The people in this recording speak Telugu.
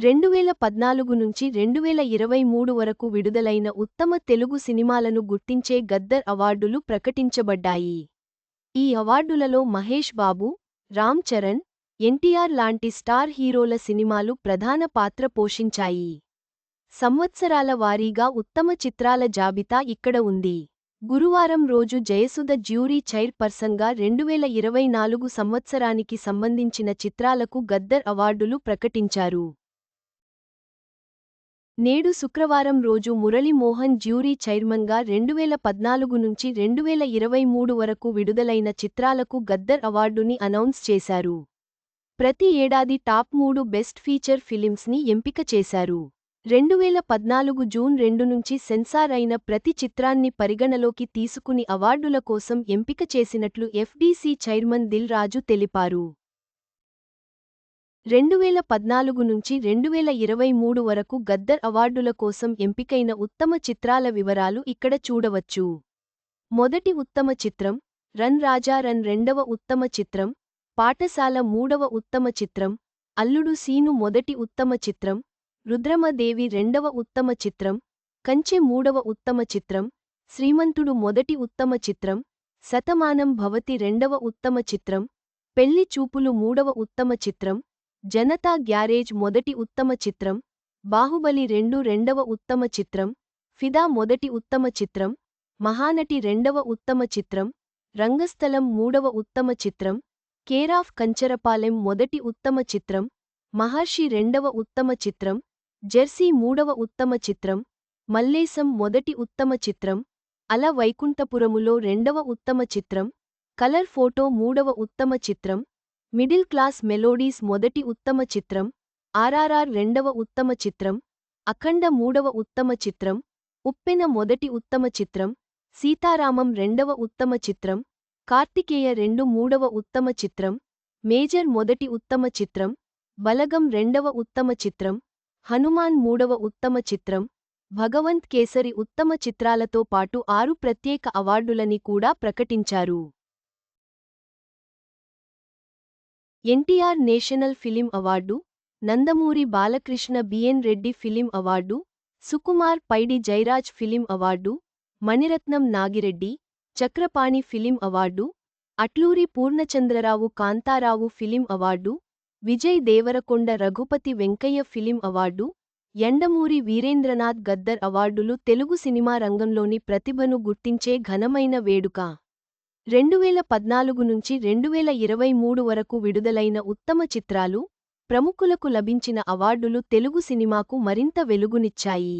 2014 నుంచి 2023 వరకు విడుదలైన ఉత్తమ తెలుగు సినిమాలను గుర్తించే గద్దర్ అవార్డులు ప్రకటించబడ్డాయి. ఈ అవార్డులలో మహేష్ బాబు, రామ్ చరణ్, ఎన్టీఆర్ లాంటి స్టార్ హీరోల సినిమాలు ప్రధాన పాత్ర పోషించాయి. సంవత్సరాల వారీగా ఉత్తమ చిత్రాల జాబితా ఇక్కడ ఉంది. గురువారం రోజు జయసుధ జ్యూరీ చైర్పర్సన్గా 2024 సంవత్సరానికి సంబంధించిన చిత్రాలకు గద్దర్ అవార్డులు ప్రకటించారు. నేడు శుక్రవారం రోజు మురళీ మోహన్ జ్యూరీ చైర్మన్గా 2014 నుంచి 2023 వరకు విడుదలైన చిత్రాలకు గద్దర్ అవార్డుని అనౌన్స్ చేశారు. ప్రతి ఏడాది టాప్ 3 బెస్ట్ ఫీచర్ ఫిలిమ్స్ని ఎంపిక చేశారు. 2014 జూన్ 2 నుంచి సెన్సార్ అయిన ప్రతి చిత్రాన్ని పరిగణలోకి తీసుకుని అవార్డుల కోసం ఎంపిక చేసినట్లు ఎఫ్డీసీ చైర్మన్ దిల్ రాజు తెలిపారు. 2014 నుంచి 2023 వరకు గద్దర్ అవార్డుల కోసం ఎంపికైన ఉత్తమ చిత్రాల వివరాలు ఇక్కడ చూడవచ్చు. మొదటి ఉత్తమ చిత్రం, రన్ రాజా రన్. రెండవ ఉత్తమ చిత్రం, పాఠశాల. మూడవ ఉత్తమ చిత్రం, అల్లుడు సీను. మొదటి ఉత్తమ చిత్రం, రుద్రమదేవి. రెండవ ఉత్తమ చిత్రం, కంచె. మూడవ ఉత్తమ చిత్రం, శ్రీమంతుడు. మొదటి ఉత్తమ చిత్రం, శతమానం భవతి. రెండవ ఉత్తమ చిత్రం, పెళ్లి చూపులు. మూడవ ఉత్తమ చిత్రం, జనతా గ్యారేజ్. మొదటి ఉత్తమ చిత్రం, బాహుబలి 2. రెండవ ఉత్తమ చిత్రం, ఫిదా. మొదటి ఉత్తమ చిత్రం, మహానటి. రెండవ ఉత్తమ చిత్రం, రంగస్థలం. మూడవ ఉత్తమ చిత్రం, కేరాఫ్ కంచరపాలెం. మొదటి ఉత్తమ చిత్రం, మహర్షి. రెండవ ఉత్తమ చిత్రం, జెర్సీ. మూడవ ఉత్తమ చిత్రం, మల్లేశం. మొదటి ఉత్తమ చిత్రం, అల వైకుంఠపురములో. రెండవ ఉత్తమ చిత్రం, కలర్ ఫోటో. మూడవ ఉత్తమ చిత్రం, మిడిల్ క్లాస్ మెలోడీస్. మొదటి ఉత్తమ చిత్రం, ఆర్ఆర్ఆర్. రెండవ ఉత్తమ చిత్రం, అఖండ. మూడవ ఉత్తమ చిత్రం, ఉప్పెన. మొదటి ఉత్తమ చిత్రం, సీతారామం. రెండవ ఉత్తమ చిత్రం, కార్తికేయ 2. మూడవ ఉత్తమ చిత్రం, మేజర్. మొదటి ఉత్తమ చిత్రం, బలగం. రెండవ ఉత్తమ చిత్రం, హనుమాన్. మూడవ ఉత్తమ చిత్రం, భగవంత్ కేసరి. ఉత్తమ చిత్రాలతో పాటు 6 ప్రత్యేక అవార్డులని కూడా ప్రకటించారు. NTR national film award, Nandamuri Balakrishna BN Reddy film award, Sukumar Paidi Jairaj film award, Mani Ratnam Nagi Reddy, Chakrapani film award, Atluri Purnachandra Rao Kantha Rao film award, Vijay Deverakonda Raghupathi Venkaiah film award, Yandamuri Veerendranath Gaddar అవార్డులు తెలుగు సినిమా రంగంలోని ప్రతిభను గుర్తించే ఘనమైన వేడుక. 2014 నుంచి 2023 వరకు విడుదలైన ఉత్తమ చిత్రాలు, ప్రముఖులకు లభించిన అవార్డులు తెలుగు సినిమాకు మరింత వెలుగునిచ్చాయి.